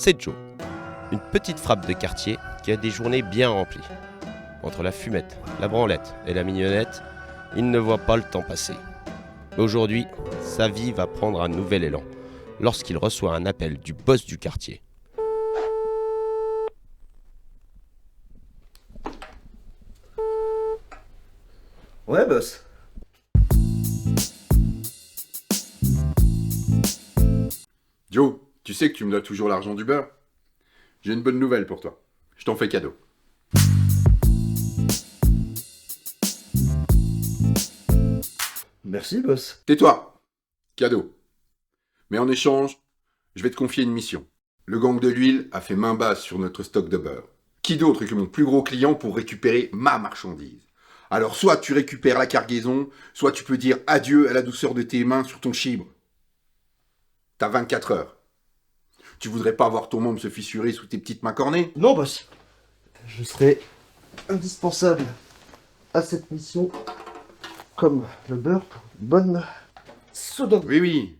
C'est Joe, une petite frappe de quartier qui a des journées bien remplies. Entre la fumette, la branlette et la mignonnette, il ne voit pas le temps passer. Mais aujourd'hui, sa vie va prendre un nouvel élan lorsqu'il reçoit un appel du boss du quartier. Ouais, boss. Joe, tu sais que tu me dois toujours l'argent du beurre? J'ai une bonne nouvelle pour toi. Je t'en fais cadeau. Merci, boss. Tais-toi! Cadeau. Mais en échange, je vais te confier une mission. Le gang de l'huile a fait main basse sur notre stock de beurre. Qui d'autre que mon plus gros client pour récupérer ma marchandise? Alors soit tu récupères la cargaison, soit tu peux dire adieu à la douceur de tes mains sur ton chibre. T'as 24 heures. Tu voudrais pas voir ton membre se fissurer sous tes petites mains cornées? Non, boss. Je serai indispensable à cette mission comme le beurre pour une bonne sodomie. Oui.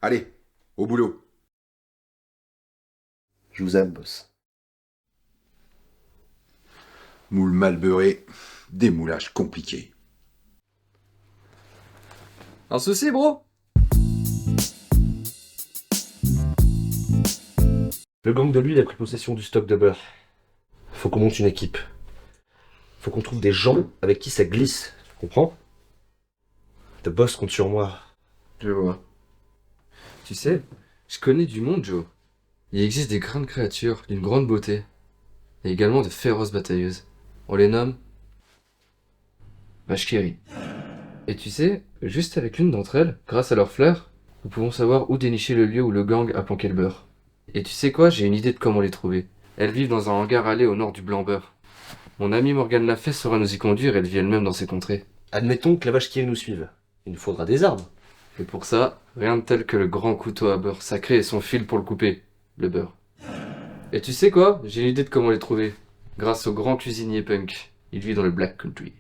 Allez, au boulot. Je vous aime, boss. Moule mal beurré, démoulage compliqué. Un souci, bro? Le gang de l'huile a pris possession du stock de beurre. Faut qu'on monte une équipe. Faut qu'on trouve des gens avec qui ça glisse. Tu comprends? Le boss compte sur moi. Je vois. Tu sais, je connais du monde, Joe. Il existe des grandes créatures d'une grande beauté. Et également de féroces batailleuses. On les nomme Vashkiri. Et tu sais, juste avec l'une d'entre elles, grâce à leurs fleurs, nous pouvons savoir où dénicher le lieu où le gang a planqué le beurre. Et tu sais quoi, j'ai une idée de comment les trouver. Elles vivent dans un hangar allé au nord du Blanc-Beurre. Mon amie Morgane Lafay saura nous y conduire, elle vit elle-même dans ces contrées. Admettons que la vache qui nous suive. Il nous faudra des armes. Et pour ça, rien de tel que le grand couteau à beurre sacré et son fil pour le couper, le beurre. Et tu sais quoi, j'ai une idée de comment les trouver. Grâce au grand cuisinier punk. Il vit dans le Black Country.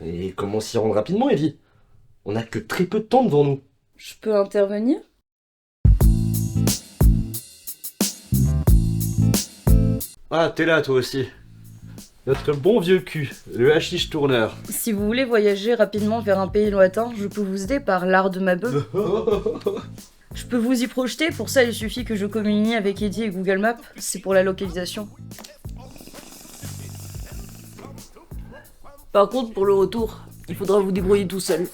Et comment s'y rendre rapidement, Evie? On a que très peu de temps devant nous. Je peux intervenir? Ah, t'es là, toi aussi. Notre bon vieux cul, le hashish tourneur. Si vous voulez voyager rapidement vers un pays lointain, je peux vous aider par l'art de ma bœuf. Je peux vous y projeter, pour ça il suffit que je communie avec Eddie et Google Maps, c'est pour la localisation. Par contre, pour le retour, il faudra vous débrouiller tout seul.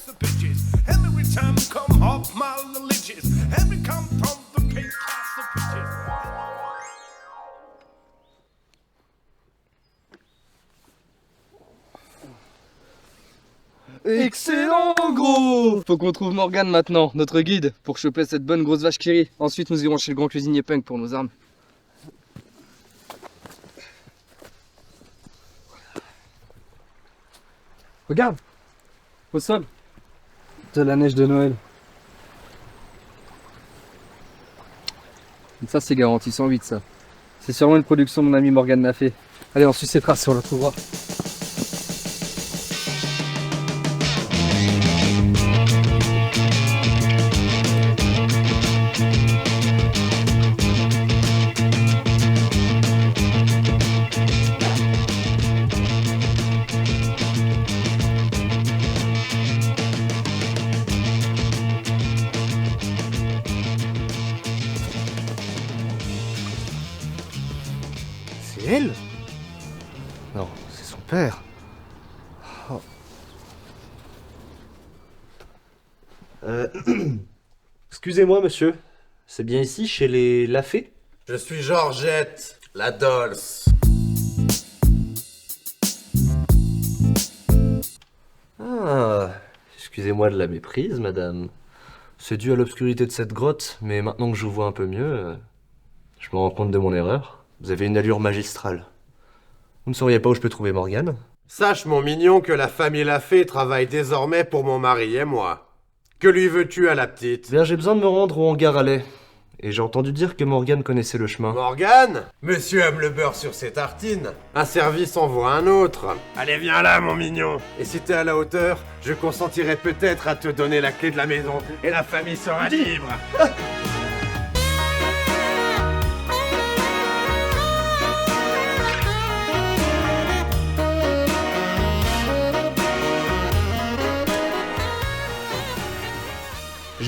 Excellent, gros! Faut qu'on trouve Morgane maintenant, notre guide, pour choper cette bonne grosse vache qui rit. Ensuite, nous irons chez le grand cuisinier punk pour nos armes. Regarde! Au sol! De la neige de Noël. Ça, c'est garanti, 108 ça. C'est sûrement une production de mon ami Morgane Lafay. Allez, on suit ses traces et on la trouvera. C'est elle? Non, c'est son père. Oh. Excusez-moi, monsieur. C'est bien ici, chez les Lafay? Je suis Georgette, la Dolce. Ah, excusez-moi de la méprise, madame. C'est dû à l'obscurité de cette grotte, mais maintenant que je vous vois un peu mieux, je me rends compte de mon erreur. Vous avez une allure magistrale. Vous ne sauriez pas où je peux trouver Morgane? Sache, mon mignon, que la famille Lafay travaille désormais pour mon mari et moi. Que lui veux-tu à la petite? Bien, j'ai besoin de me rendre au hangar à lait. Et j'ai entendu dire que Morgane connaissait le chemin. Morgane? Monsieur aime le beurre sur ses tartines. Un service en vaut un autre. Allez, viens là, mon mignon. Et si t'es à la hauteur, je consentirai peut-être à te donner la clé de la maison. Et la famille sera libre.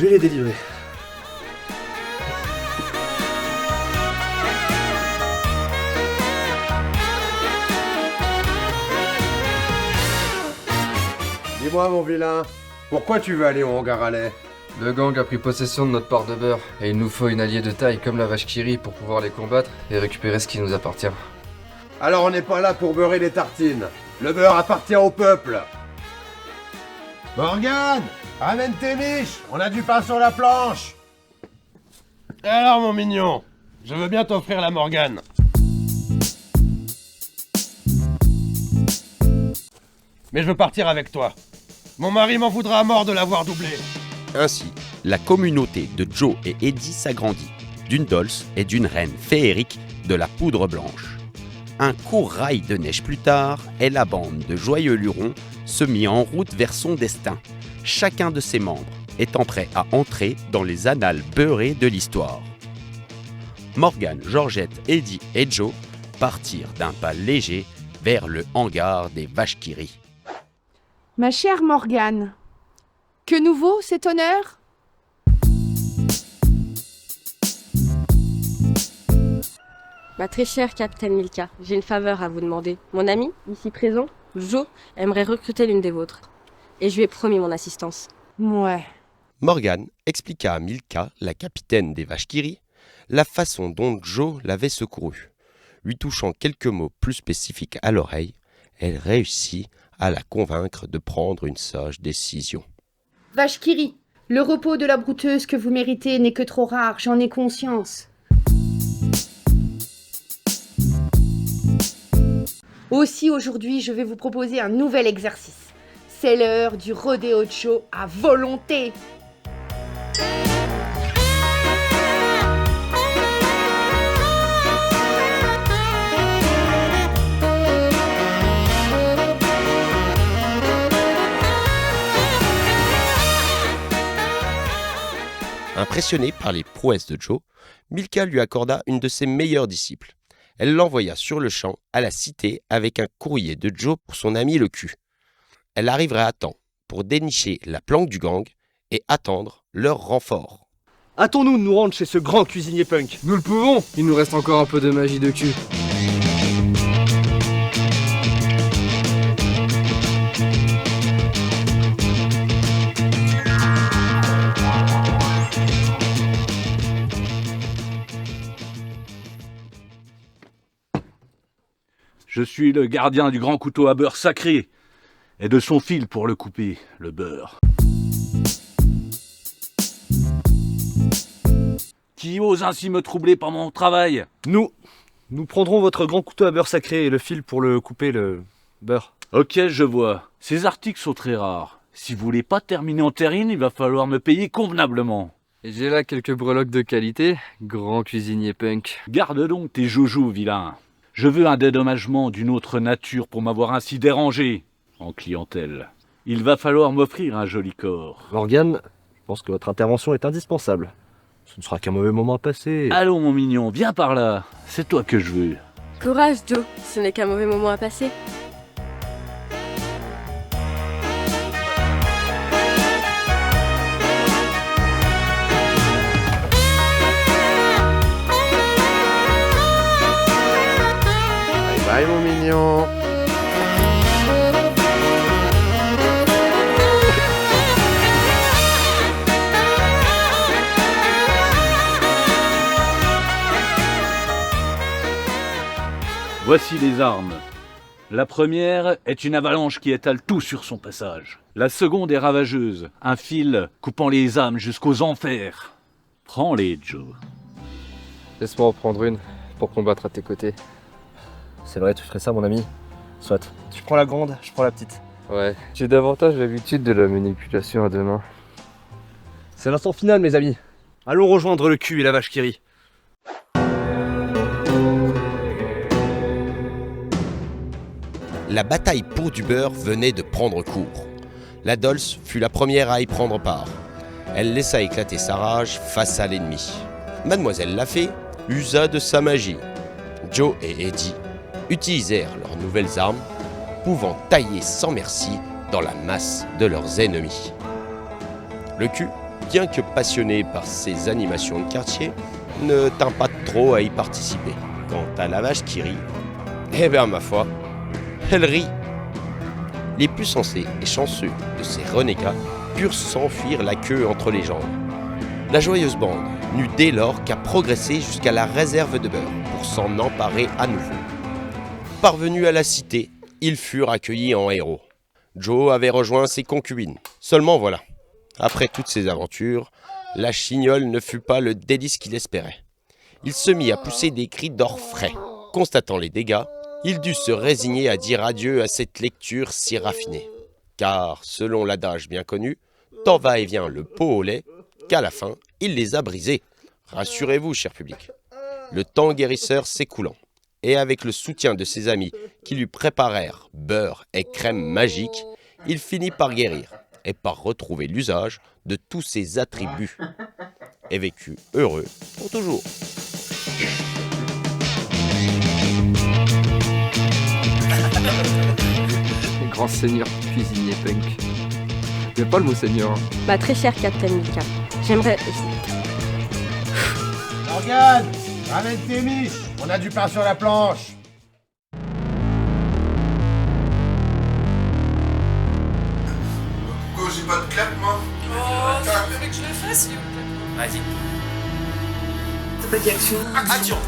Je vais les délivrer. Dis-moi, mon vilain, pourquoi tu veux aller au hangar à lait? Le gang a pris possession de notre part de beurre, et il nous faut une alliée de taille comme la vache qui rit pour pouvoir les combattre et récupérer ce qui nous appartient. Alors on n'est pas là pour beurrer les tartines. Le beurre appartient au peuple. Morgane, ramène tes miches, on a du pain sur la planche. Alors mon mignon, je veux bien t'offrir la Morgane. Mais je veux partir avec toi. Mon mari m'en voudra à mort de l'avoir doublé. Ainsi, la communauté de Joe et Eddie s'agrandit, d'une dolce et d'une reine féerique de la poudre blanche. Un court rail de neige plus tard, et la bande de joyeux lurons se mit en route vers son destin, chacun de ses membres étant prêt à entrer dans les annales beurrées de l'histoire. Morgane, Georgette, Eddie et Joe partirent d'un pas léger vers le hangar des vaches qui rient. Ma chère Morgane, que nous vaut cet honneur? Ma très chère Capitaine Milka, j'ai une faveur à vous demander. Mon ami, ici présent, Joe, aimerait recruter l'une des vôtres. Et je lui ai promis mon assistance. Ouais. Morgane expliqua à Milka, la capitaine des vaches qui rient, la façon dont Joe l'avait secourue. Lui touchant quelques mots plus spécifiques à l'oreille, elle réussit à la convaincre de prendre une sage décision. Vache qui rit, le repos de la brouteuse que vous méritez n'est que trop rare, j'en ai conscience. Aussi aujourd'hui, je vais vous proposer un nouvel exercice. C'est l'heure du rodéo de Joe à volonté. Impressionnée par les prouesses de Joe, Milka lui accorda une de ses meilleures disciples. Elle l'envoya sur le champ à la cité avec un courrier de Joe pour son ami le cul. Elle arriverait à temps pour dénicher la planque du gang et attendre leur renfort. Hâtons-nous de nous rendre chez ce grand cuisinier punk. Nous le pouvons! Il nous reste encore un peu de magie de cul. Je suis le gardien du grand couteau à beurre sacré et de son fil pour le couper, le beurre. Qui ose ainsi me troubler par mon travail? Nous prendrons votre grand couteau à beurre sacré et le fil pour le couper, le beurre. Ok, je vois. Ces articles sont très rares. Si vous voulez pas terminer en terrine, il va falloir me payer convenablement. Et j'ai là quelques breloques de qualité, grand cuisinier punk. Garde donc tes joujoux, vilain. Je veux un dédommagement d'une autre nature pour m'avoir ainsi dérangé en clientèle. Il va falloir m'offrir un joli corps. Morgane, je pense que votre intervention est indispensable. Ce ne sera qu'un mauvais moment à passer. Allons mon mignon, viens par là. C'est toi que je veux. Courage, Joe, ce n'est qu'un mauvais moment à passer. Bye mon mignon. Voici les armes. La première est une avalanche qui étale tout sur son passage. La seconde est ravageuse, un fil coupant les âmes jusqu'aux enfers. Prends-les, Joe. Laisse-moi en prendre une pour combattre à tes côtés. C'est vrai, tu ferais ça, mon ami? Soit. Tu prends la grande, je prends la petite. Ouais, j'ai davantage l'habitude de la manipulation à deux mains. C'est l'instant final, mes amis. Allons rejoindre le cul et la vache qui rit. La bataille pour du beurre venait de prendre cours. La Dolce fut la première à y prendre part. Elle laissa éclater sa rage face à l'ennemi. Mademoiselle Lafay usa de sa magie. Joe et Eddie utilisèrent leurs nouvelles armes, pouvant tailler sans merci dans la masse de leurs ennemis. Le cul bien que passionné par ces animations de quartier, ne tint pas trop à y participer. Quant à la vache qui rit, eh bien ma foi, elle rit. Les plus sensés et chanceux de ces renégats purent s'enfuir la queue entre les jambes. La joyeuse bande n'eut dès lors qu'à progresser jusqu'à la réserve de beurre pour s'en emparer à nouveau. Parvenus à la cité, ils furent accueillis en héros. Joe avait rejoint ses concubines. Seulement voilà, après toutes ces aventures, la chignole ne fut pas le délice qu'il espérait. Il se mit à pousser des cris d'orfraie. Constatant les dégâts, il dut se résigner à dire adieu à cette lecture si raffinée. Car, selon l'adage bien connu, tant va et vient le pot au lait, qu'à la fin, il les a brisés. Rassurez-vous, cher public. Le temps guérisseur s'écoulant, et avec le soutien de ses amis qui lui préparèrent beurre et crème magique, il finit par guérir et par retrouver l'usage de tous ses attributs, et vécut heureux pour toujours. Grand seigneur cuisinier punk. J'aime pas le mot seigneur. Bah très cher Captain Milka, j'aimerais... Morgane, ramène tes miches. On a du pain sur la planche. Pourquoi j'ai pas de clap, moi? Oh, tu veux que je le fasse, s'il vous plaît? Vas-y. T'as pas dit action? Action!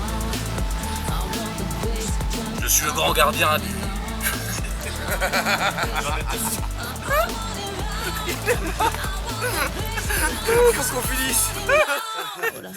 Je suis le grand gardien à vie. Faut qu'on finisse. Voilà.